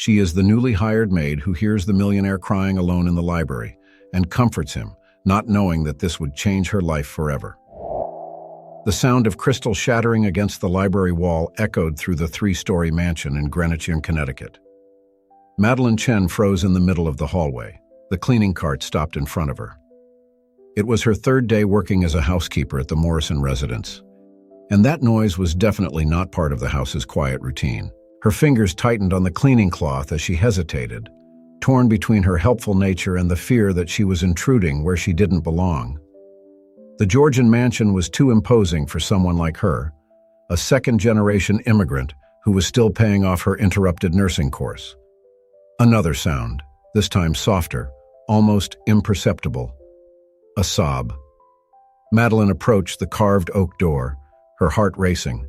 She is the newly hired maid who hears the millionaire crying alone in the library and comforts him, not knowing that this would change her life forever. The sound of crystal shattering against the library wall echoed through the three-story mansion in Greenwich, Connecticut. Madeleine Chen froze in the middle of the hallway. The cleaning cart stopped in front of her. It was her third day working as a housekeeper at the Morrison residence, and that noise was definitely not part of the house's quiet routine. Her fingers tightened on the cleaning cloth as she hesitated, torn between her helpful nature and the fear that she was intruding where she didn't belong. The Georgian mansion was too imposing for someone like her, a second-generation immigrant who was still paying off her interrupted nursing course. Another sound, this time softer, almost imperceptible. A sob. Madeleine approached the carved oak door, her heart racing.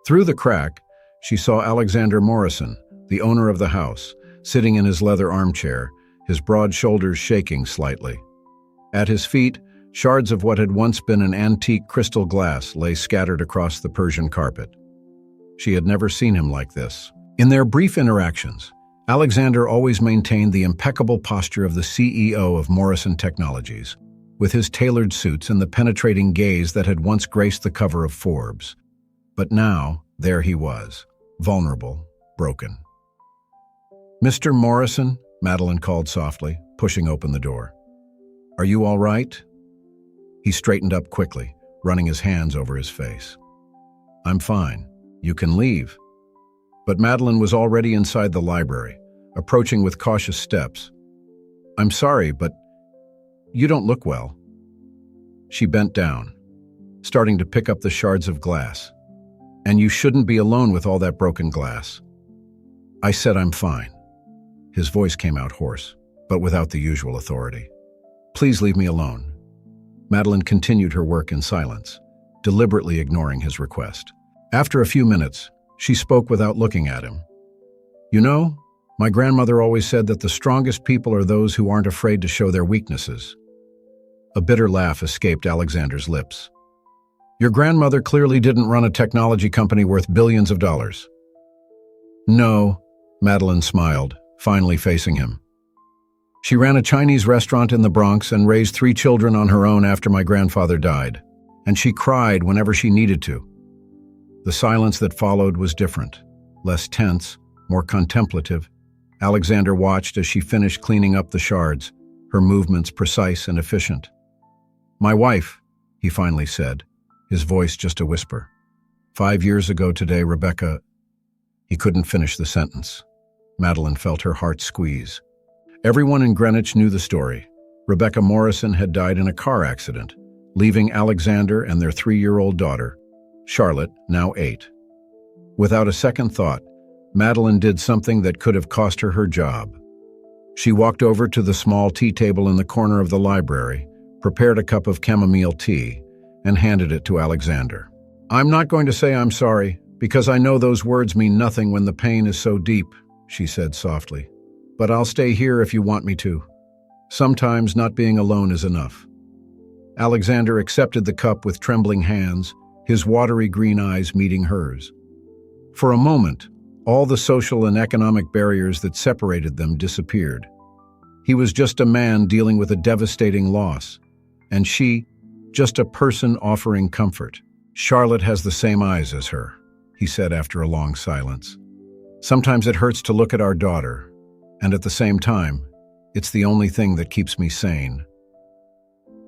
Through the crack, she saw Alexander Morrison, the owner of the house, sitting in his leather armchair, his broad shoulders shaking slightly. At his feet, shards of what had once been an antique crystal glass lay scattered across the Persian carpet. She had never seen him like this. In their brief interactions, Alexander always maintained the impeccable posture of the CEO of Morrison Technologies, with his tailored suits and the penetrating gaze that had once graced the cover of Forbes. But now, there he was, vulnerable, broken. "Mr. Morrison," Madeleine called softly, pushing open the door. "Are you all right?" He straightened up quickly, running his hands over his face. "I'm fine. You can leave." But Madeleine was already inside the library, approaching with cautious steps. "I'm sorry, but you don't look well." She bent down, starting to pick up the shards of glass. "And you shouldn't be alone with all that broken glass." "I said I'm fine." His voice came out hoarse, but without the usual authority. "Please leave me alone." Madeleine continued her work in silence, deliberately ignoring his request. After a few minutes, she spoke without looking at him. "You know, my grandmother always said that the strongest people are those who aren't afraid to show their weaknesses." A bitter laugh escaped Alexander's lips. "Your grandmother clearly didn't run a technology company worth billions of dollars." "No," Madeleine smiled, finally facing him. "She ran a Chinese restaurant in the Bronx and raised 3 children on her own after my grandfather died, and she cried whenever she needed to." The silence that followed was different, less tense, more contemplative. Alexander watched as she finished cleaning up the shards, her movements precise and efficient. "My wife," he finally said, his voice just a whisper. "5 years ago today, Rebecca—" He couldn't finish the sentence. Madeleine felt her heart squeeze. Everyone in Greenwich knew the story. Rebecca Morrison had died in a car accident, leaving Alexander and their 3-year-old daughter, Charlotte, now 8. Without a second thought, Madeleine did something that could have cost her her job. She walked over to the small tea table in the corner of the library, prepared a cup of chamomile tea, and handed it to Alexander. "I'm not going to say I'm sorry, because I know those words mean nothing when the pain is so deep," she said softly. "But I'll stay here if you want me to. Sometimes not being alone is enough." Alexander accepted the cup with trembling hands, his watery green eyes meeting hers. For a moment, all the social and economic barriers that separated them disappeared. He was just a man dealing with a devastating loss, and she, just a person offering comfort. "Charlotte has the same eyes as her," he said after a long silence. "Sometimes it hurts to look at our daughter, and at the same time, it's the only thing that keeps me sane."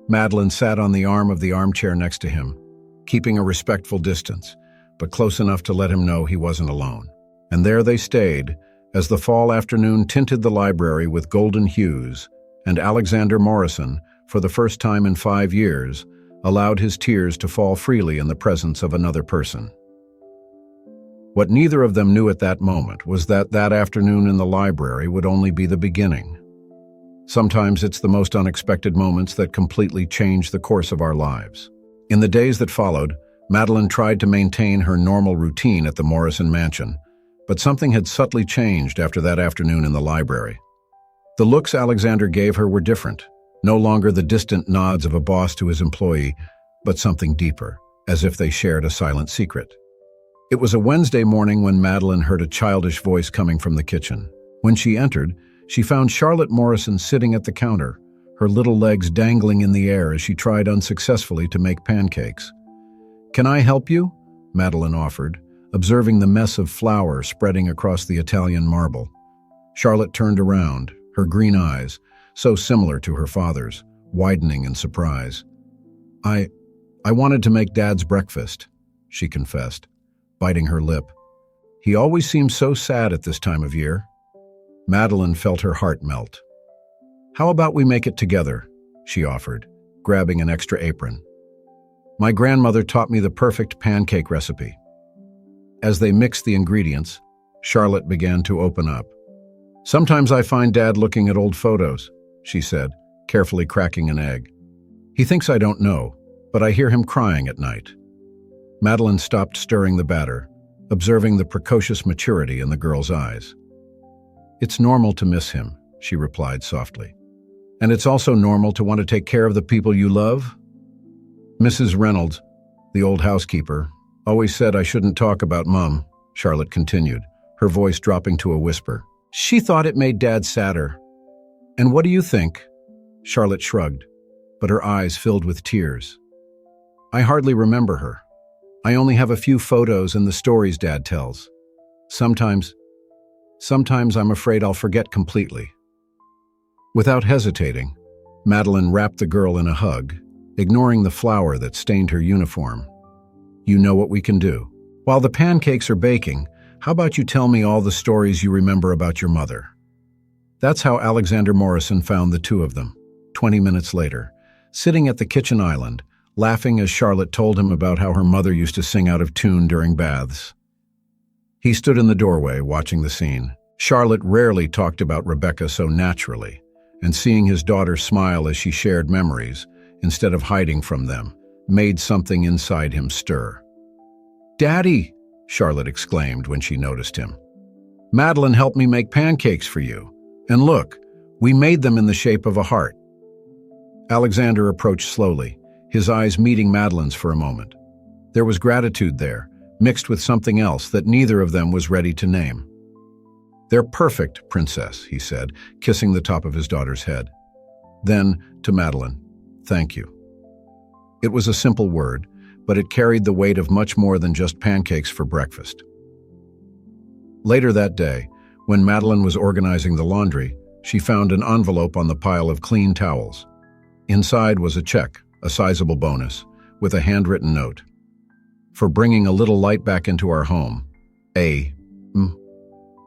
Madeleine sat on the arm of the armchair next to him, keeping a respectful distance, but close enough to let him know he wasn't alone. And there they stayed, as the fall afternoon tinted the library with golden hues, and Alexander Morrison, for the first time in 5 years, allowed his tears to fall freely in the presence of another person. What neither of them knew at that moment was that that afternoon in the library would only be the beginning. Sometimes it's the most unexpected moments that completely change the course of our lives. In the days that followed, Madeleine tried to maintain her normal routine at the Morrison mansion, but something had subtly changed after that afternoon in the library. The looks Alexander gave her were different, no longer the distant nods of a boss to his employee, but something deeper, as if they shared a silent secret. It was a Wednesday morning when Madeleine heard a childish voice coming from the kitchen. When she entered, she found Charlotte Morrison sitting at the counter, her little legs dangling in the air as she tried unsuccessfully to make pancakes. "Can I help you?" Madeline offered, observing the mess of flour spreading across the Italian marble. Charlotte turned around, her green eyes, so similar to her father's, widening in surprise. I wanted to make Dad's breakfast," she confessed, biting her lip. "He always seems so sad at this time of year." Madeline felt her heart melt. "How about we make it together?" she offered, grabbing an extra apron. "My grandmother taught me the perfect pancake recipe." As they mixed the ingredients, Charlotte began to open up. "Sometimes I find Dad looking at old photos," she said, carefully cracking an egg. "He thinks I don't know, but I hear him crying at night." Madeline stopped stirring the batter, observing the precocious maturity in the girl's eyes. "It's normal to miss him," she replied softly. "And it's also normal to want to take care of the people you love." "Mrs. Reynolds, the old housekeeper, always said I shouldn't talk about Mum," Charlotte continued, her voice dropping to a whisper. "She thought it made Dad sadder." "And what do you think?" Charlotte shrugged, but her eyes filled with tears. "I hardly remember her. I only have a few photos and the stories Dad tells. Sometimes I'm afraid I'll forget completely." Without hesitating, Madeline wrapped the girl in a hug, ignoring the flour that stained her uniform. "You know what we can do. While the pancakes are baking, how about you tell me all the stories you remember about your mother?" That's how Alexander Morrison found the two of them, 20 minutes later, sitting at the kitchen island, laughing as Charlotte told him about how her mother used to sing out of tune during baths. He stood in the doorway, watching the scene. Charlotte rarely talked about Rebecca so naturally, and seeing his daughter smile as she shared memories, instead of hiding from them, made something inside him stir. "Daddy!" Charlotte exclaimed when she noticed him. "Madeline helped me make pancakes for you. And look, we made them in the shape of a heart." Alexander approached slowly, his eyes meeting Madeline's for a moment. There was gratitude there, mixed with something else that neither of them was ready to name. "They're perfect, Princess," he said, kissing the top of his daughter's head. Then, to Madeline, "Thank you." It was a simple word, but it carried the weight of much more than just pancakes for breakfast. Later that day, when Madeline was organizing the laundry, she found an envelope on the pile of clean towels. Inside was a check, a sizable bonus, with a handwritten note. "For bringing a little light back into our home. A. M."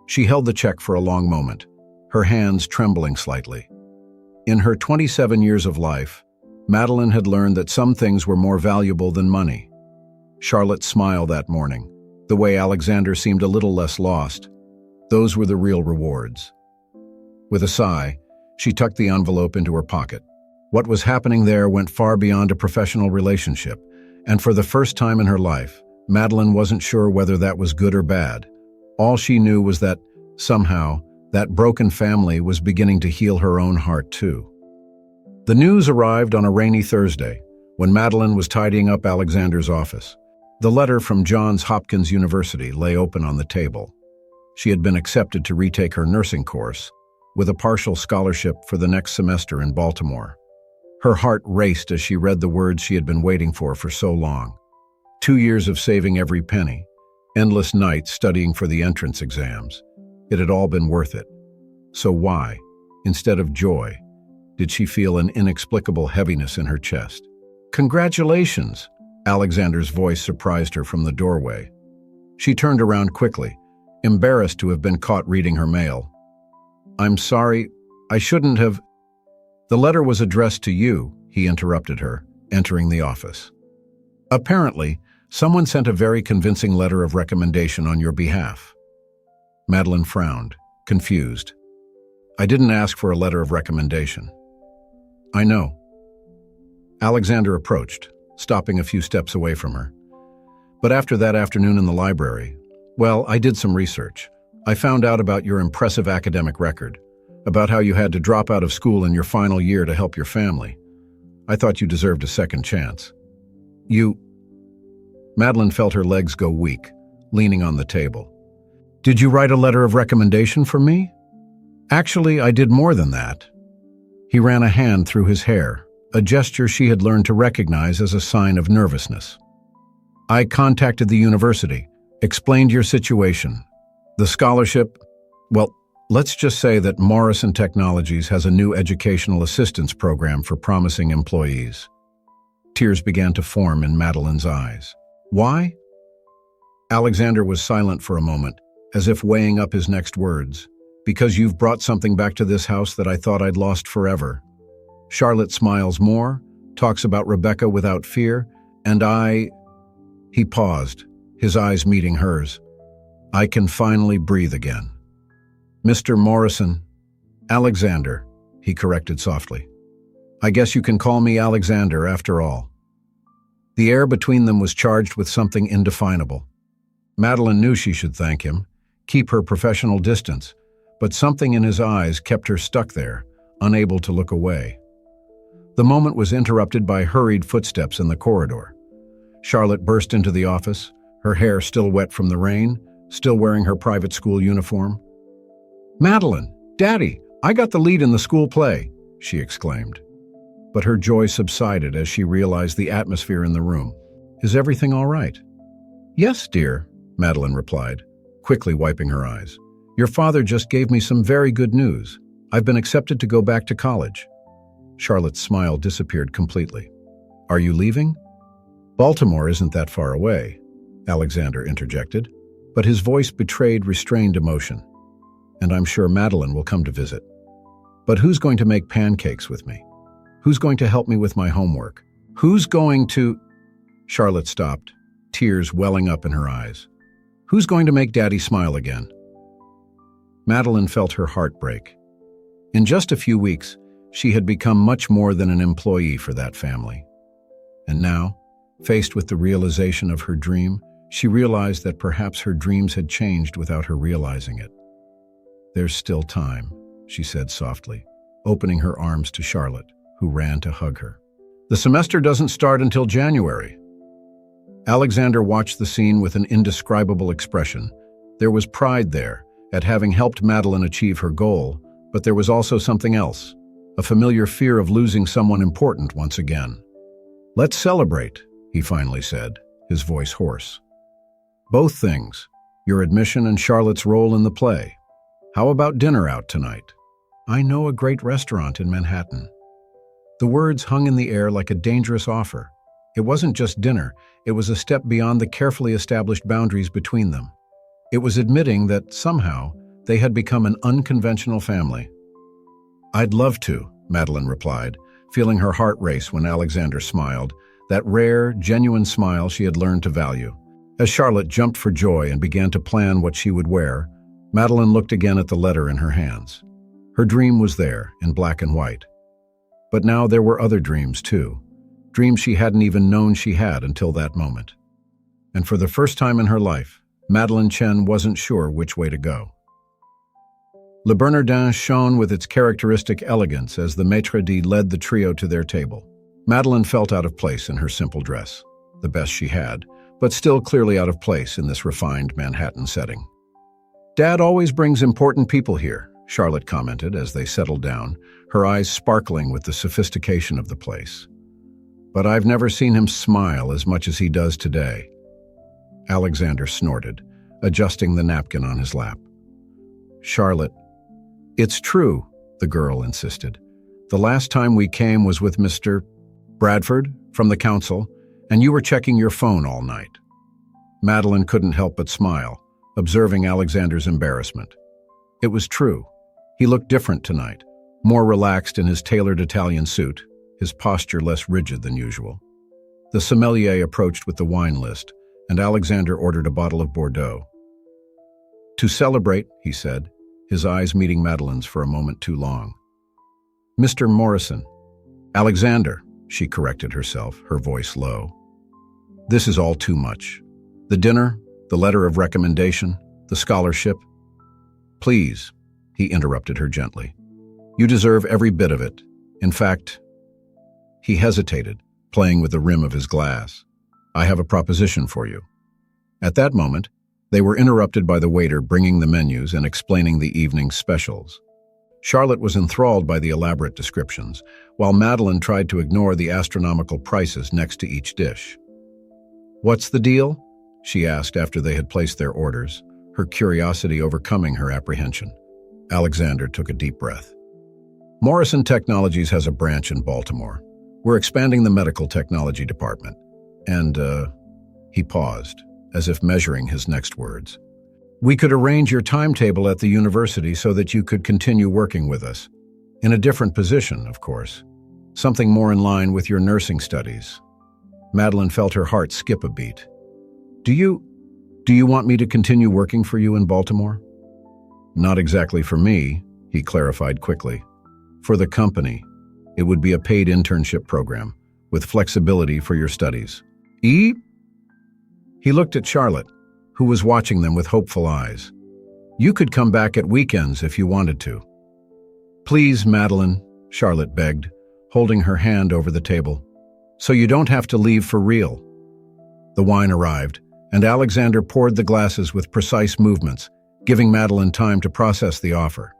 She held the check for a long moment, her hands trembling slightly. In her 27 years of life, Madeline had learned that some things were more valuable than money. Charlotte smiled that morning, the way Alexander seemed a little less lost. Those were the real rewards. With a sigh, she tucked the envelope into her pocket. What was happening there went far beyond a professional relationship, and for the first time in her life, Madeline wasn't sure whether that was good or bad. All she knew was that, somehow, that broken family was beginning to heal her own heart too. The news arrived on a rainy Thursday, when Madeline was tidying up Alexander's office. The letter from Johns Hopkins University lay open on the table. She had been accepted to retake her nursing course, with a partial scholarship for the next semester in Baltimore. Her heart raced as she read the words she had been waiting for so long. 2 years of saving every penny, endless nights studying for the entrance exams. It had all been worth it. So why, instead of joy, did she feel an inexplicable heaviness in her chest? "Congratulations!" Alexander's voice surprised her from the doorway. She turned around quickly, embarrassed to have been caught reading her mail. "I'm sorry, I shouldn't have—" "The letter was addressed to you," he interrupted her, entering the office. "Apparently, someone sent a very convincing letter of recommendation on your behalf." Madeline frowned, confused. "I didn't ask for a letter of recommendation." "I know." Alexander approached, stopping a few steps away from her. "But after that afternoon in the library, well, I did some research. I found out about your impressive academic record, about how you had to drop out of school in your final year to help your family. I thought you deserved a second chance." "You—" Madeline felt her legs go weak, leaning on the table. "Did you write a letter of recommendation for me?" Actually, I did more than that. He ran a hand through his hair, a gesture she had learned to recognize as a sign of nervousness. I contacted the university, explained your situation. The scholarship, well, let's just say that Morrison Technologies has a new educational assistance program for promising employees. Tears began to form in Madeline's eyes. Why? Alexander was silent for a moment, as if weighing up his next words. Because you've brought something back to this house that I thought I'd lost forever. Charlotte smiles more, talks about Rebecca without fear, and He paused, his eyes meeting hers. I can finally breathe again. Mr. Morrison, Alexander, he corrected softly. I guess you can call me Alexander after all. The air between them was charged with something indefinable. Madeline knew she should thank him, keep her professional distance, but something in his eyes kept her stuck there, unable to look away. The moment was interrupted by hurried footsteps in the corridor. Charlotte burst into the office, her hair still wet from the rain, still wearing her private school uniform. Madeline, Daddy, I got the lead in the school play, she exclaimed. But her joy subsided as she realized the atmosphere in the room. Is everything all right? Yes, dear, Madeline replied, quickly wiping her eyes. Your father just gave me some very good news. I've been accepted to go back to college. Charlotte's smile disappeared completely. Are you leaving? Baltimore isn't that far away, Alexander interjected, but his voice betrayed restrained emotion. And I'm sure Madeline will come to visit. But who's going to make pancakes with me? Who's going to help me with my homework? Who's going to... Charlotte stopped, tears welling up in her eyes. Who's going to make Daddy smile again? Madeline felt her heart break. In just a few weeks, she had become much more than an employee for that family. And now, faced with the realization of her dream, she realized that perhaps her dreams had changed without her realizing it. There's still time, she said softly, opening her arms to Charlotte, who ran to hug her. The semester doesn't start until January. Alexander watched the scene with an indescribable expression. There was pride there, at having helped Madeline achieve her goal, but there was also something else, a familiar fear of losing someone important once again. Let's celebrate, he finally said, his voice hoarse. Both things, your admission and Charlotte's role in the play. How about dinner out tonight? I know a great restaurant in Manhattan. The words hung in the air like a dangerous offer. It wasn't just dinner, it was a step beyond the carefully established boundaries between them. It was admitting that, somehow, they had become an unconventional family. I'd love to, Madeline replied, feeling her heart race when Alexander smiled, that rare, genuine smile she had learned to value. As Charlotte jumped for joy and began to plan what she would wear, Madeline looked again at the letter in her hands. Her dream was there, in black and white. But now there were other dreams, too. Dreams she hadn't even known she had until that moment. And for the first time in her life, Madeline Chen wasn't sure which way to go. Le Bernardin shone with its characteristic elegance as the maître d' led the trio to their table. Madeline felt out of place in her simple dress, the best she had, but still clearly out of place in this refined Manhattan setting. Dad always brings important people here, Charlotte commented as they settled down, her eyes sparkling with the sophistication of the place. But I've never seen him smile as much as he does today. Alexander snorted, adjusting the napkin on his lap. Charlotte, it's true, the girl insisted. The last time we came was with Mr. Bradford from the council, and you were checking your phone all night. Madeline couldn't help but smile, observing Alexander's embarrassment. It was true. He looked different tonight, more relaxed in his tailored Italian suit, his posture less rigid than usual. The sommelier approached with the wine list, and Alexander ordered a bottle of Bordeaux. To celebrate, he said, his eyes meeting Madeline's for a moment too long. Mr. Morrison. Alexander, she corrected herself, her voice low. This is all too much. The dinner, the letter of recommendation, the scholarship. Please, he interrupted her gently. You deserve every bit of it. In fact, he hesitated, playing with the rim of his glass. I have a proposition for you. At that moment, they were interrupted by the waiter bringing the menus and explaining the evening's specials. Charlotte was enthralled by the elaborate descriptions, while Madeline tried to ignore the astronomical prices next to each dish. "What's the deal?" she asked after they had placed their orders, her curiosity overcoming her apprehension. Alexander took a deep breath. "Morrison Technologies has a branch in Baltimore. We're expanding the medical technology department. And, he paused, as if measuring his next words. "We could arrange your timetable at the university so that you could continue working with us. In a different position, of course. Something more in line with your nursing studies." Madeline felt her heart skip a beat. Do you want me to continue working for you in Baltimore?" "Not exactly for me," he clarified quickly. "For the company. It would be a paid internship program, with flexibility for your studies." He looked at Charlotte, who was watching them with hopeful eyes. "You could come back at weekends if you wanted to." "Please, Madeline," Charlotte begged, holding her hand over the table. "So you don't have to leave for real." The wine arrived, and Alexander poured the glasses with precise movements, giving Madeline time to process the offer.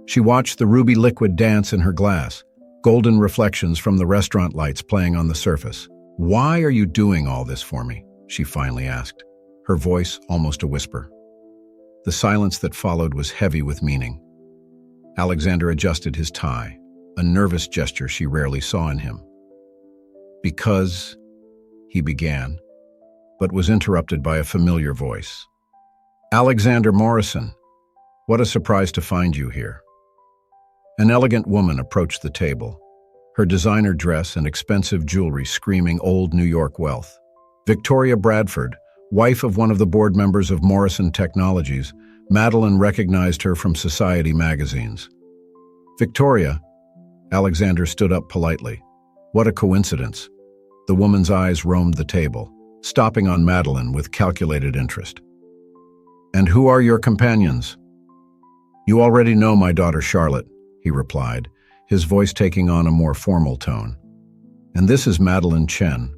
She watched the ruby liquid dance in her glass, golden reflections from the restaurant lights playing on the surface. "Why are you doing all this for me?" she finally asked, her voice almost a whisper. The silence that followed was heavy with meaning. Alexander adjusted his tie, a nervous gesture she rarely saw in him. "Because," he began, but was interrupted by a familiar voice. "Alexander Morrison, what a surprise to find you here." An elegant woman approached the table, her designer dress and expensive jewelry screaming old New York wealth. Victoria Bradford, wife of one of the board members of Morrison Technologies, Madeline recognized her from Society magazines. "Victoria," Alexander stood up politely. "What a coincidence." The woman's eyes roamed the table, stopping on Madeline with calculated interest. "And who are your companions?" "You already know my daughter Charlotte," he replied, his voice taking on a more formal tone. "And this is Madeline Chen.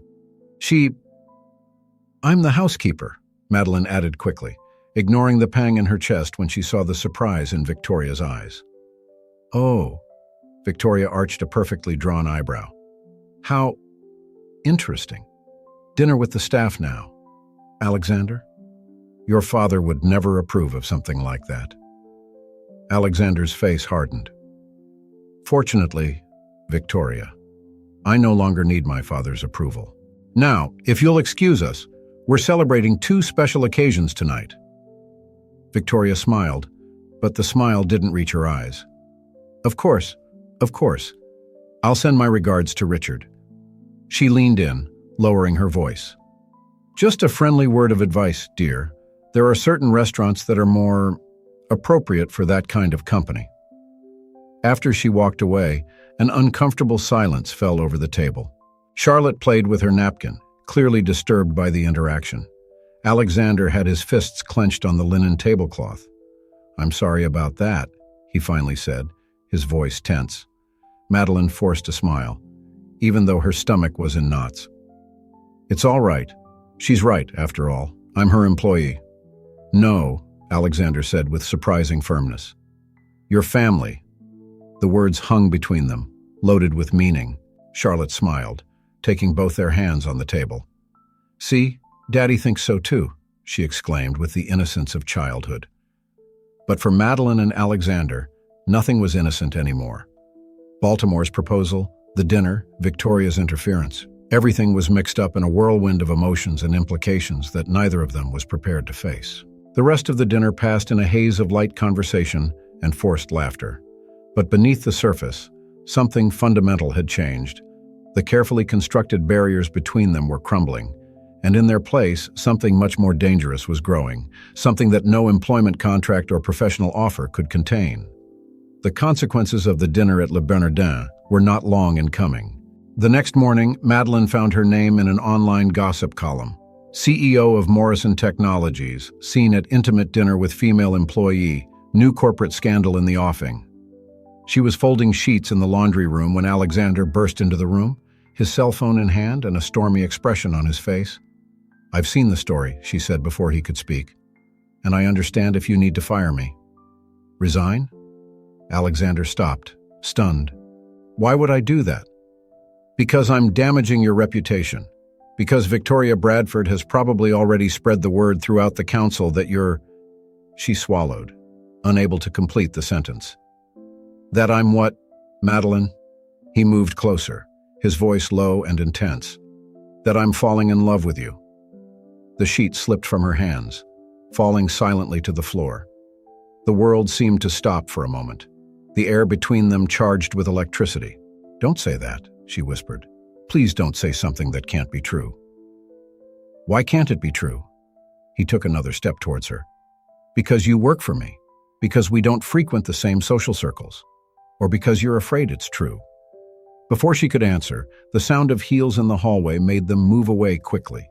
I'm the housekeeper," Madeline added quickly, ignoring the pang in her chest when she saw the surprise in Victoria's eyes. "Oh," Victoria arched a perfectly drawn eyebrow. "How interesting. Dinner with the staff now. Alexander? Your father would never approve of something like that." Alexander's face hardened. "Fortunately, Victoria, I no longer need my father's approval. Now, if you'll excuse us, we're celebrating 2 special occasions tonight." Victoria smiled, but the smile didn't reach her eyes. Of course. I'll send my regards to Richard." She leaned in, lowering her voice. "Just a friendly word of advice, dear. There are certain restaurants that are more appropriate for that kind of company." After she walked away, an uncomfortable silence fell over the table. Charlotte played with her napkin, clearly disturbed by the interaction. Alexander had his fists clenched on the linen tablecloth. "I'm sorry about that," he finally said, his voice tense. Madeline forced a smile, even though her stomach was in knots. "It's all right. She's right, after all. I'm her employee." "No," Alexander said with surprising firmness. "Your family." The words hung between them, loaded with meaning. Charlotte smiled, taking both their hands on the table. "See, Daddy thinks so too," she exclaimed with the innocence of childhood. But for Madeline and Alexander, nothing was innocent anymore. Baltimore's proposal, the dinner, Victoria's interference. Everything was mixed up in a whirlwind of emotions and implications that neither of them was prepared to face. The rest of the dinner passed in a haze of light conversation and forced laughter. But beneath the surface, something fundamental had changed. The carefully constructed barriers between them were crumbling, and in their place, something much more dangerous was growing, something that no employment contract or professional offer could contain. The consequences of the dinner at Le Bernardin were not long in coming. The next morning, Madeline found her name in an online gossip column. CEO of Morrison Technologies, seen at intimate dinner with female employee, new corporate scandal in the offing. She was folding sheets in the laundry room when Alexander burst into the room, his cell phone in hand and a stormy expression on his face. "I've seen the story," she said before he could speak, "and I understand if you need to fire me." "Resign?" Alexander stopped, stunned. Why would I do that? Because I'm damaging your reputation. Because Victoria Bradford has probably already spread the word throughout the council that you're... She swallowed, unable to complete the sentence. That I'm what, Madeline? He moved closer, his voice low and intense. That I'm falling in love with you. The sheet slipped from her hands, falling silently to the floor. The world seemed to stop for a moment, the air between them charged with electricity. Don't say that, she whispered. Please don't say something that can't be true. Why can't it be true? He took another step towards her. Because you work for me. Because we don't frequent the same social circles. Or because you're afraid it's true. Before she could answer, the sound of heels in the hallway made them move away quickly.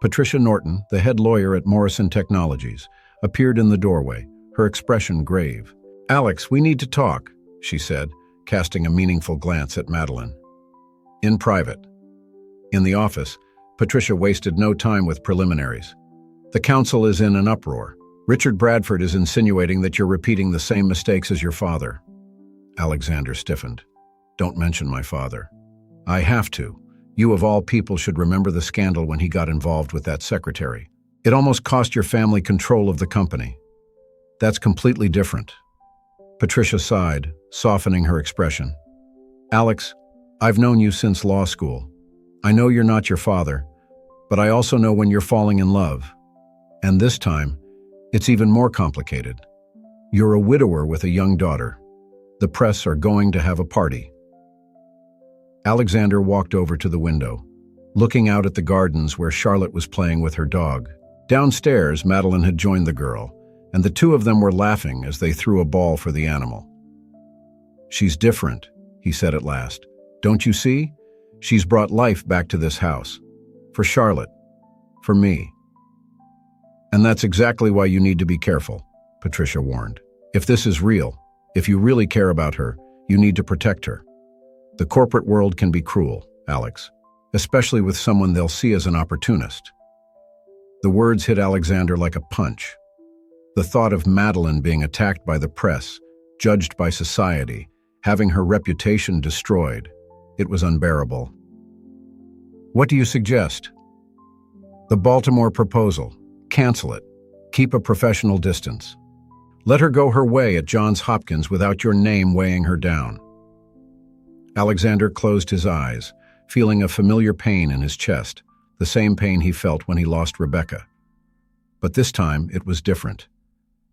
Patricia Norton, the head lawyer at Morrison Technologies, appeared in the doorway, her expression grave. Alex, we need to talk, she said, casting a meaningful glance at Madeline. In private. In the office, Patricia wasted no time with preliminaries. The council is in an uproar. Richard Bradford is insinuating that you're repeating the same mistakes as your father. Alexander stiffened. Don't mention my father. I have to. You of all people should remember the scandal when he got involved with that secretary. It almost cost your family control of the company. That's completely different. Patricia sighed, softening her expression. Alex, I've known you since law school. I know you're not your father, but I also know when you're falling in love. And this time, it's even more complicated. You're a widower with a young daughter. The press are going to have a party. Alexander walked over to the window, looking out at the gardens where Charlotte was playing with her dog. Downstairs, Madeline had joined the girl, and the two of them were laughing as they threw a ball for the animal. She's different, he said at last. Don't you see? She's brought life back to this house. For Charlotte. For me. And that's exactly why you need to be careful, Patricia warned. If this is real, if you really care about her, you need to protect her. The corporate world can be cruel, Alex, especially with someone they'll see as an opportunist. The words hit Alexander like a punch. The thought of Madeline being attacked by the press, judged by society, having her reputation destroyed, it was unbearable. What do you suggest? The Baltimore proposal. Cancel it. Keep a professional distance. Let her go her way at Johns Hopkins without your name weighing her down. Alexander closed his eyes, feeling a familiar pain in his chest, the same pain he felt when he lost Rebecca. But this time, it was different.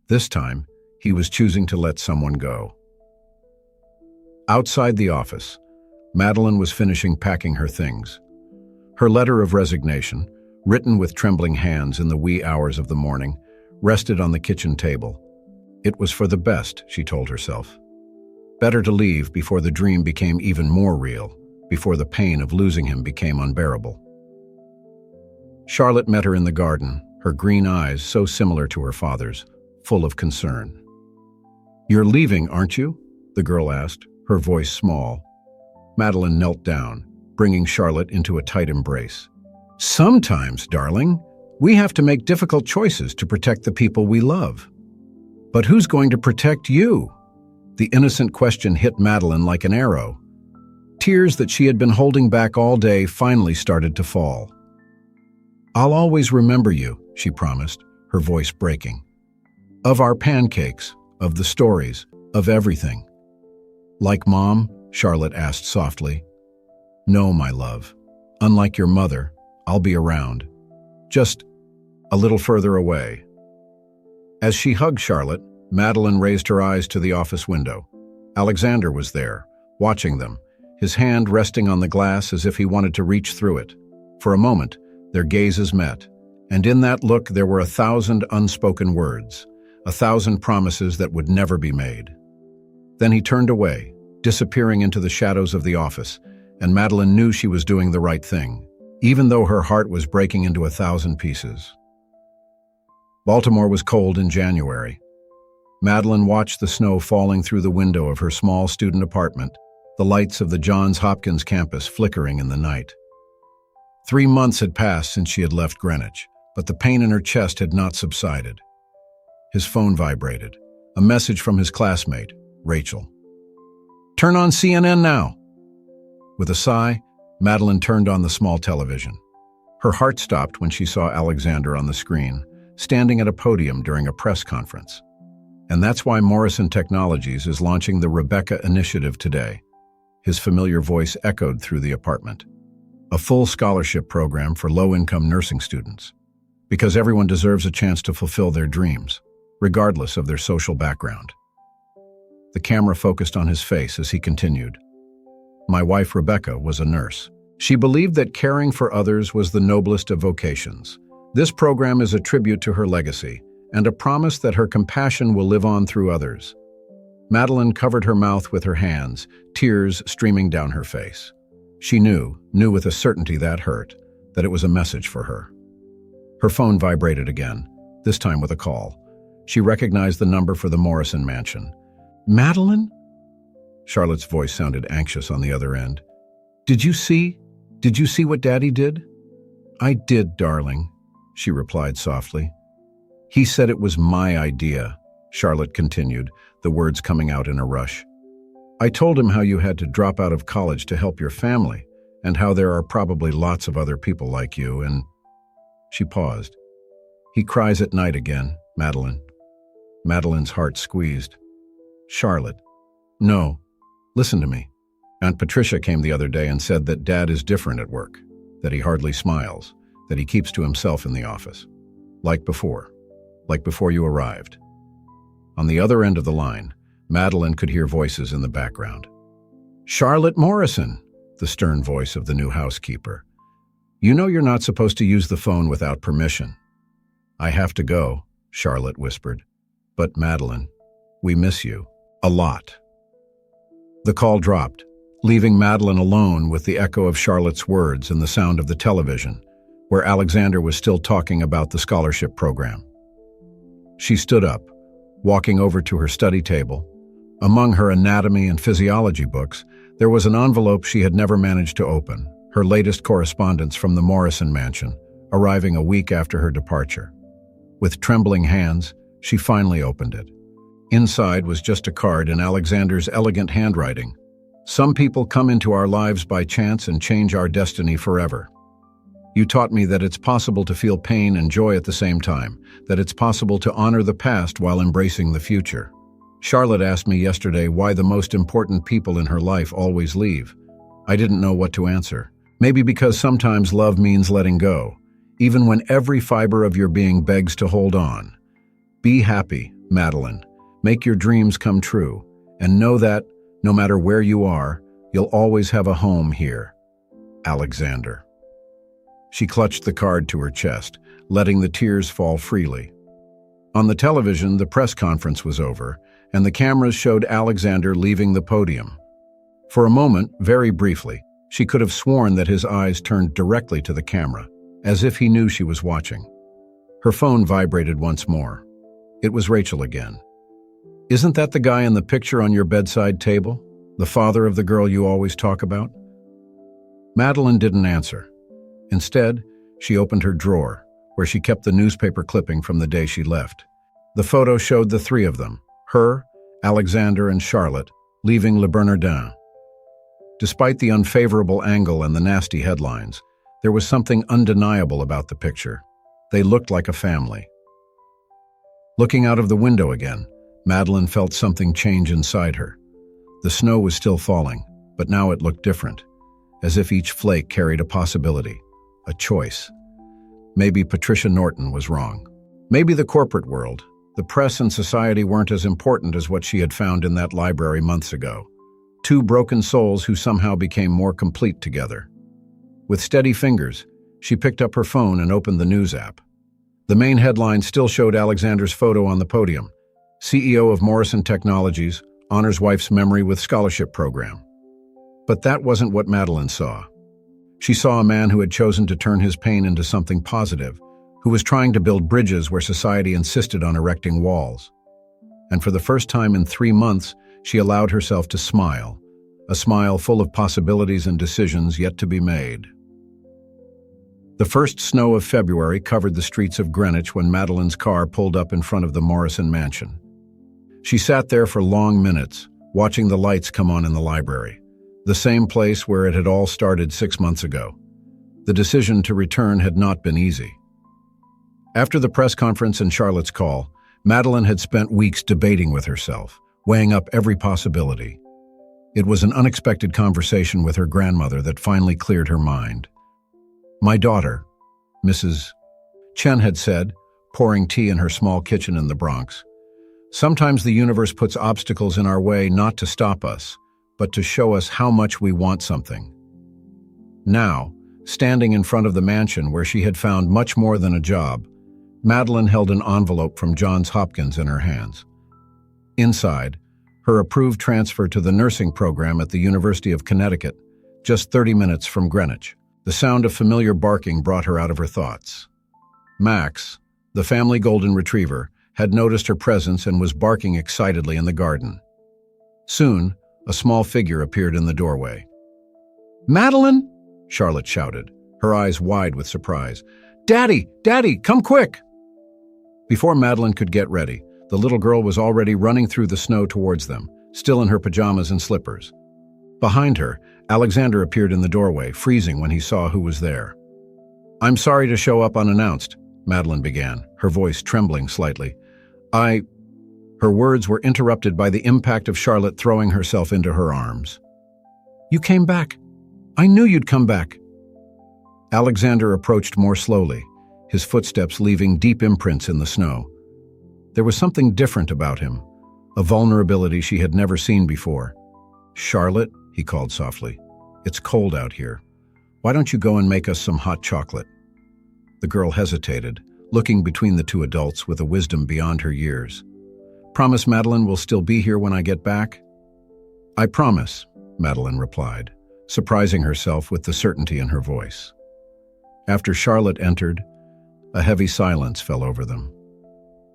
This time, he was choosing to let someone go. Outside the office, Madeline was finishing packing her things. Her letter of resignation, written with trembling hands in the wee hours of the morning, rested on the kitchen table. It was for the best, she told herself. Better to leave before the dream became even more real, before the pain of losing him became unbearable. Charlotte met her in the garden, her green eyes so similar to her father's, full of concern. You're leaving, aren't you? The girl asked, her voice small. Madeline knelt down, bringing Charlotte into a tight embrace. Sometimes, darling, we have to make difficult choices to protect the people we love. But who's going to protect you? The innocent question hit Madeline like an arrow. Tears that she had been holding back all day finally started to fall. I'll always remember you, she promised, her voice breaking. Of our pancakes, of the stories, of everything. Like Mom? Charlotte asked softly. No, my love. Unlike your mother, I'll be around. Just a little further away. As she hugged Charlotte, Madeline raised her eyes to the office window. Alexander was there, watching them, his hand resting on the glass as if he wanted to reach through it. For a moment, their gazes met, and in that look there were 1,000 unspoken words, 1,000 promises that would never be made. Then he turned away, disappearing into the shadows of the office, and Madeline knew she was doing the right thing, even though her heart was breaking into 1,000 pieces. Baltimore was cold in January. Madeline watched the snow falling through the window of her small student apartment, the lights of the Johns Hopkins campus flickering in the night. 3 months had passed since she had left Greenwich, but the pain in her chest had not subsided. His phone vibrated, a message from his classmate, Rachel. "Turn on CNN now." With a sigh, Madeline turned on the small television. Her heart stopped when she saw Alexander on the screen, standing at a podium during a press conference. And that's why Morrison Technologies is launching the Rebecca Initiative today. His familiar voice echoed through the apartment. A full scholarship program for low-income nursing students. Because everyone deserves a chance to fulfill their dreams, regardless of their social background. The camera focused on his face as he continued. "My wife, Rebecca, was a nurse. She believed that caring for others was the noblest of vocations. This program is a tribute to her legacy and a promise that her compassion will live on through others." Madeline covered her mouth with her hands, tears streaming down her face. She knew with a certainty that hurt, that it was a message for her. Her phone vibrated again, this time with a call. She recognized the number for the Morrison mansion. "Madeline?" Charlotte's voice sounded anxious on the other end. Did you see what Daddy did?" "I did, darling," she replied softly. "He said it was my idea," Charlotte continued, the words coming out in a rush. "I told him how you had to drop out of college to help your family, and how there are probably lots of other people like you, and—" She paused. "He cries at night again, Madeline." Madeline's heart squeezed. "Charlotte, no, listen to me. Aunt Patricia came the other day and said that Dad is different at work, that he hardly smiles, that he keeps to himself in the office. Like before you arrived." On the other end of the line, Madeline could hear voices in the background. "Charlotte Morrison," the stern voice of the new housekeeper. "You know you're not supposed to use the phone without permission." "I have to go," Charlotte whispered. "But Madeline, we miss you. A lot." The call dropped, leaving Madeline alone with the echo of Charlotte's words and the sound of the television, where Alexander was still talking about the scholarship program. She stood up, walking over to her study table. Among her anatomy and physiology books, there was an envelope she had never managed to open, her latest correspondence from the Morrison mansion, arriving a week after her departure. With trembling hands, she finally opened it. Inside was just a card in Alexander's elegant handwriting. "Some people come into our lives by chance and change our destiny forever. You taught me that it's possible to feel pain and joy at the same time, that it's possible to honor the past while embracing the future. Charlotte asked me yesterday why the most important people in her life always leave. I didn't know what to answer. Maybe because sometimes love means letting go, even when every fiber of your being begs to hold on. Be happy, Madeline. Make your dreams come true, and know that, no matter where you are, you'll always have a home here. Alexander." She clutched the card to her chest, letting the tears fall freely. On the television, the press conference was over, and the cameras showed Alexander leaving the podium. For a moment, very briefly, she could have sworn that his eyes turned directly to the camera, as if he knew she was watching. Her phone vibrated once more. It was Rachel again. "Isn't that the guy in the picture on your bedside table? The father of the girl you always talk about?" Madeline didn't answer. Instead, she opened her drawer, where she kept the newspaper clipping from the day she left. The photo showed the three of them, her, Alexander, and Charlotte, leaving Le Bernardin. Despite the unfavorable angle and the nasty headlines, there was something undeniable about the picture. They looked like a family. Looking out of the window again, Madeline felt something change inside her. The snow was still falling, but now it looked different, as if each flake carried a possibility, a choice. Maybe Patricia Norton was wrong. Maybe the corporate world, the press and society weren't as important as what she had found in that library months ago. Two broken souls who somehow became more complete together. With steady fingers, she picked up her phone and opened the news app. The main headline still showed Alexander's photo on the podium. CEO of Morrison Technologies, honors wife's memory with scholarship program. But that wasn't what Madeline saw. She saw a man who had chosen to turn his pain into something positive, who was trying to build bridges where society insisted on erecting walls. And for the first time in 3 months, she allowed herself to smile, a smile full of possibilities and decisions yet to be made. The first snow of February covered the streets of Greenwich when Madeline's car pulled up in front of the Morrison mansion. She sat there for long minutes, watching the lights come on in the library, the same place where it had all started 6 months ago. The decision to return had not been easy. After the press conference and Charlotte's call, Madeline had spent weeks debating with herself, weighing up every possibility. It was an unexpected conversation with her grandmother that finally cleared her mind. "My daughter," Mrs. Chen had said, pouring tea in her small kitchen in the Bronx, "sometimes the universe puts obstacles in our way not to stop us, but to show us how much we want something." Now, standing in front of the mansion where she had found much more than a job, Madeline held an envelope from Johns Hopkins in her hands. Inside, her approved transfer to the nursing program at the University of Connecticut, just 30 minutes from Greenwich. The sound of familiar barking brought her out of her thoughts. Max, the family golden retriever, had noticed her presence and was barking excitedly in the garden. Soon, a small figure appeared in the doorway. "Madeline!" Charlotte shouted, her eyes wide with surprise. "Daddy! Daddy! Come quick!" Before Madeline could get ready, the little girl was already running through the snow towards them, still in her pajamas and slippers. Behind her, Alexander appeared in the doorway, freezing when he saw who was there. "I'm sorry to show up unannounced," Madeline began, her voice trembling slightly. Her words were interrupted by the impact of Charlotte throwing herself into her arms. "You came back. I knew you'd come back." Alexander approached more slowly, his footsteps leaving deep imprints in the snow. There was something different about him, a vulnerability she had never seen before. "Charlotte," he called softly, "it's cold out here. Why don't you go and make us some hot chocolate?" The girl hesitated, looking between the two adults with a wisdom beyond her years. "Promise Madeline will still be here when I get back?" "I promise," Madeline replied, surprising herself with the certainty in her voice. After Charlotte entered, a heavy silence fell over them.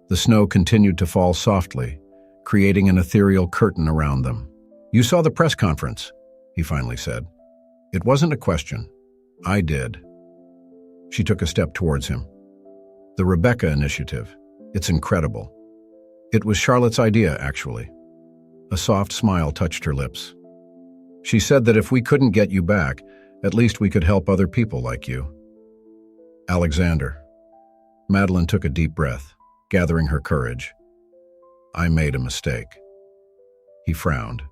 The snow continued to fall softly, creating an ethereal curtain around them. "You saw the press conference," he finally said. "It wasn't a question. I did." She took a step towards him. "The Rebecca Initiative. It's incredible." "It was Charlotte's idea, actually." A soft smile touched her lips. "She said that if we couldn't get you back, at least we could help other people like you." "Alexander." Madeline took a deep breath, gathering her courage. "I made a mistake." He frowned.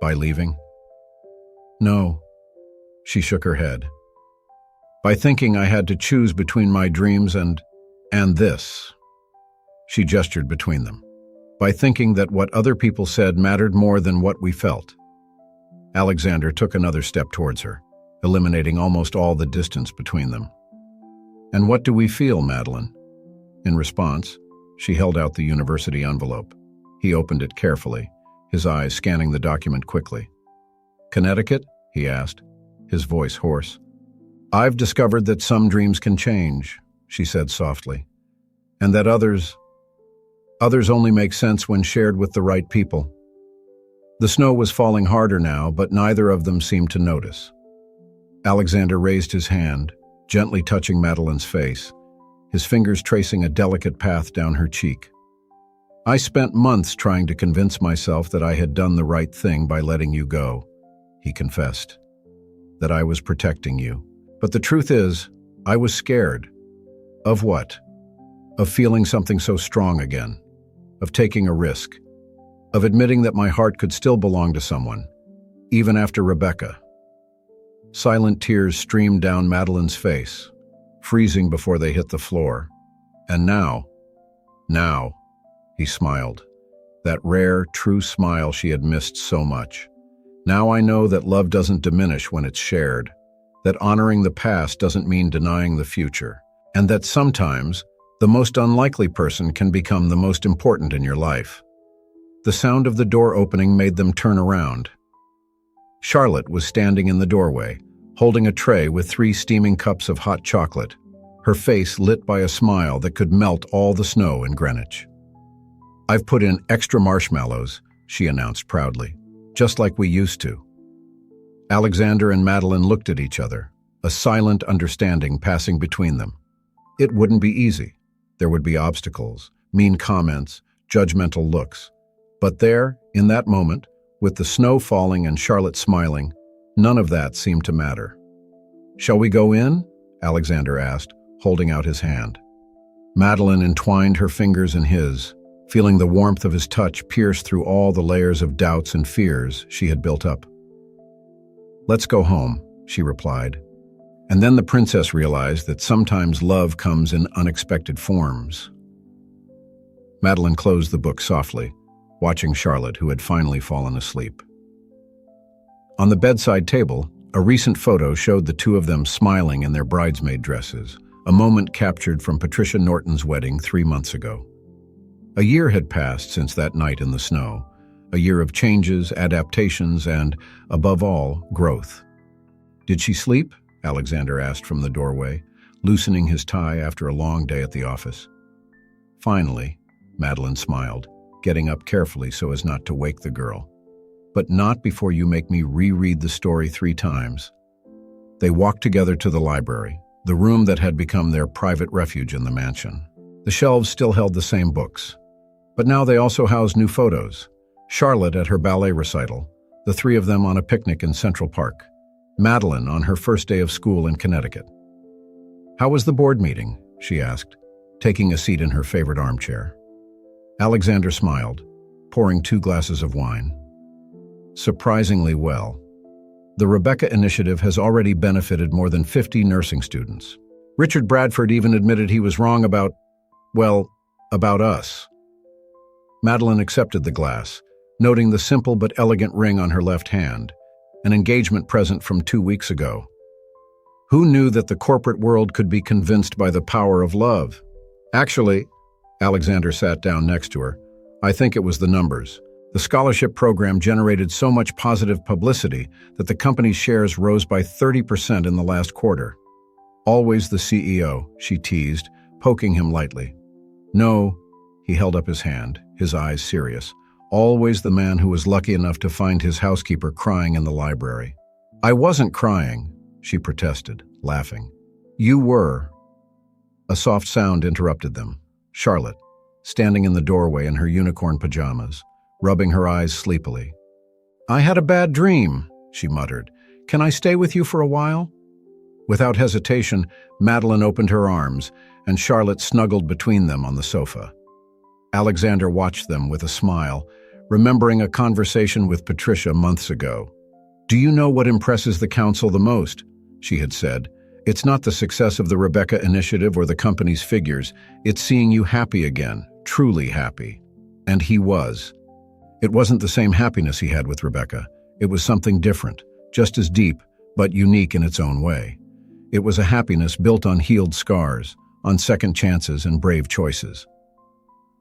"By leaving?" "No." She shook her head. "By thinking I had to choose between my dreams and this." She gestured between them. "By thinking that what other people said mattered more than what we felt." Alexander took another step towards her, eliminating almost all the distance between them. "And what do we feel, Madeline?" In response, she held out the university envelope. He opened it carefully, his eyes scanning the document quickly. "Connecticut?" he asked, his voice hoarse. "I've discovered that some dreams can change," she said softly, "and that others only make sense when shared with the right people." The snow was falling harder now, but neither of them seemed to notice. Alexander raised his hand, gently touching Madeline's face, his fingers tracing a delicate path down her cheek. "I spent months trying to convince myself that I had done the right thing by letting you go," he confessed. "That I was protecting you. But the truth is, I was scared." "Of what?" "Of feeling something so strong again. Of taking a risk. Of admitting that my heart could still belong to someone, even after Rebecca." Silent tears streamed down Madeline's face, freezing before they hit the floor. "And now," he smiled, that rare, true smile she had missed so much. "Now I know that love doesn't diminish when it's shared, that honoring the past doesn't mean denying the future, and that sometimes the most unlikely person can become the most important in your life." The sound of the door opening made them turn around. Charlotte was standing in the doorway, holding a tray with 3 steaming cups of hot chocolate, her face lit by a smile that could melt all the snow in Greenwich. "I've put in extra marshmallows," she announced proudly, "just like we used to." Alexander and Madeline looked at each other, a silent understanding passing between them. It wouldn't be easy. There would be obstacles, mean comments, judgmental looks. But there, in that moment, With the snow falling and Charlotte smiling, none of that seemed to matter. "Shall we go in?" Alexander asked, holding out his hand. Madeline entwined her fingers in his, feeling the warmth of his touch pierce through all the layers of doubts and fears she had built up. "Let's go home," she replied. And then the princess realized that sometimes love comes in unexpected forms. Madeline closed the book softly, watching Charlotte, who had finally fallen asleep. On the bedside table, a recent photo showed the two of them smiling in their bridesmaid dresses, a moment captured from Patricia Norton's wedding 3 months ago. A year had passed since that night in the snow, a year of changes, adaptations, and, above all, growth. "Did she sleep?" Alexander asked from the doorway, loosening his tie after a long day at the office. "Finally," Madeline smiled, getting up carefully so as not to wake the girl. "But not before you make me reread the story 3 times. They walked together to the library, the room that had become their private refuge in the mansion. The shelves still held the same books, but now they also housed new photos. Charlotte at her ballet recital, the 3 of them on a picnic in Central Park. Madeline on her first day of school in Connecticut. "How was the board meeting?" she asked, taking a seat in her favorite armchair. Alexander smiled, pouring 2 glasses of wine. "Surprisingly well. The Rebecca Initiative has already benefited more than 50 nursing students. Richard Bradford even admitted he was wrong about us." Madeline accepted the glass, noting the simple but elegant ring on her left hand, an engagement present from 2 weeks ago. Who knew that the corporate world could be convinced by the power of love? "Actually," Alexander sat down next to her, "I think it was the numbers. The scholarship program generated so much positive publicity that the company's shares rose by 30% in the last quarter." "Always the CEO," she teased, poking him lightly. "No," he held up his hand, his eyes serious. "Always the man who was lucky enough to find his housekeeper crying in the library." "I wasn't crying," she protested, laughing. "You were." A soft sound interrupted them. Charlotte, standing in the doorway in her unicorn pajamas, rubbing her eyes sleepily. "I had a bad dream," she muttered. "Can I stay with you for a while?" Without hesitation, Madeline opened her arms, and Charlotte snuggled between them on the sofa. Alexander watched them with a smile, remembering a conversation with Patricia months ago. "Do you know what impresses the council the most?" she had said. "It's not the success of the Rebecca Initiative or the company's figures. It's seeing you happy again, truly happy." And he was. It wasn't the same happiness he had with Rebecca. It was something different, just as deep, but unique in its own way. It was a happiness built on healed scars, on second chances and brave choices.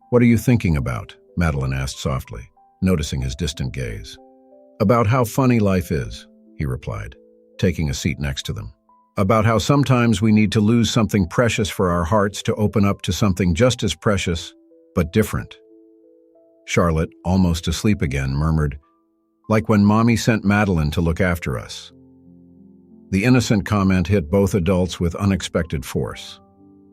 "What are you thinking about?" Madeline asked softly, noticing his distant gaze. "About how funny life is," he replied, taking a seat next to them. "About how sometimes we need to lose something precious for our hearts to open up to something just as precious, but different." Charlotte, almost asleep again, murmured, "Like when Mommy sent Madeline to look after us." The innocent comment hit both adults with unexpected force.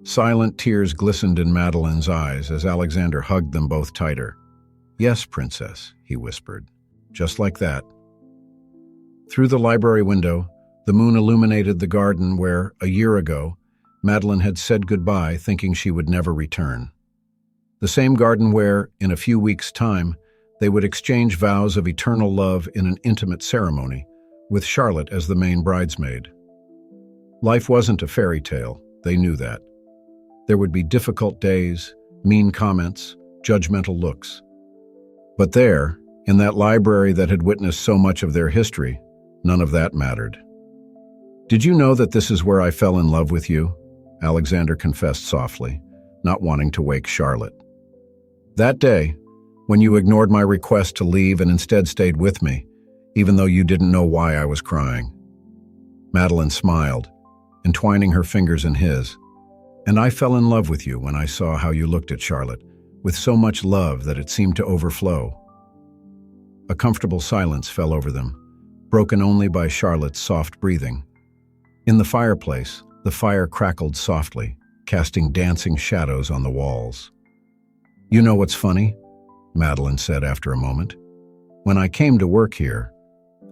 Silent tears glistened in Madeline's eyes as Alexander hugged them both tighter. "Yes, Princess," he whispered, "just like that." Through the library window, the moon illuminated the garden where, a year ago, Madeline had said goodbye thinking she would never return. The same garden where, in a few weeks' time, they would exchange vows of eternal love in an intimate ceremony, with Charlotte as the main bridesmaid. Life wasn't a fairy tale, they knew that. There would be difficult days, mean comments, judgmental looks. But there, in that library that had witnessed so much of their history, none of that mattered. "Did you know that this is where I fell in love with you?" Alexander confessed softly, not wanting to wake Charlotte. "That day, when you ignored my request to leave and instead stayed with me, even though you didn't know why I was crying." Madeline smiled, entwining her fingers in his. "And I fell in love with you when I saw how you looked at Charlotte, with so much love that it seemed to overflow." A comfortable silence fell over them, broken only by Charlotte's soft breathing. In the fireplace, the fire crackled softly, casting dancing shadows on the walls. "You know what's funny?" Madeline said after a moment. When I came to work here,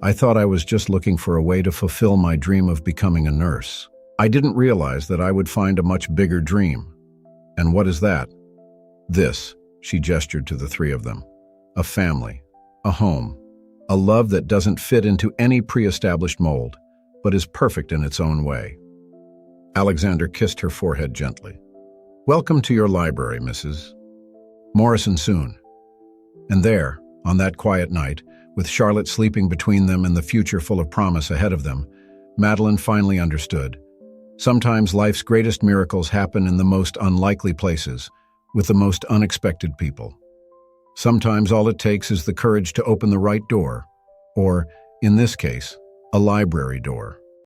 I thought I was just looking for a way to fulfill my dream of becoming a nurse. I didn't realize that I would find a much bigger dream. And what is that? This, she gestured to the three of them. A family, a home, a love that doesn't fit into any pre-established mold, but is perfect in its own way. Alexander kissed her forehead gently. Welcome to your library, Mrs. Morrison soon. And there, on that quiet night, with Charlotte sleeping between them and the future full of promise ahead of them, Madeline finally understood. Sometimes life's greatest miracles happen in the most unlikely places, with the most unexpected people. Sometimes all it takes is the courage to open the right door, or, in this case, a library door.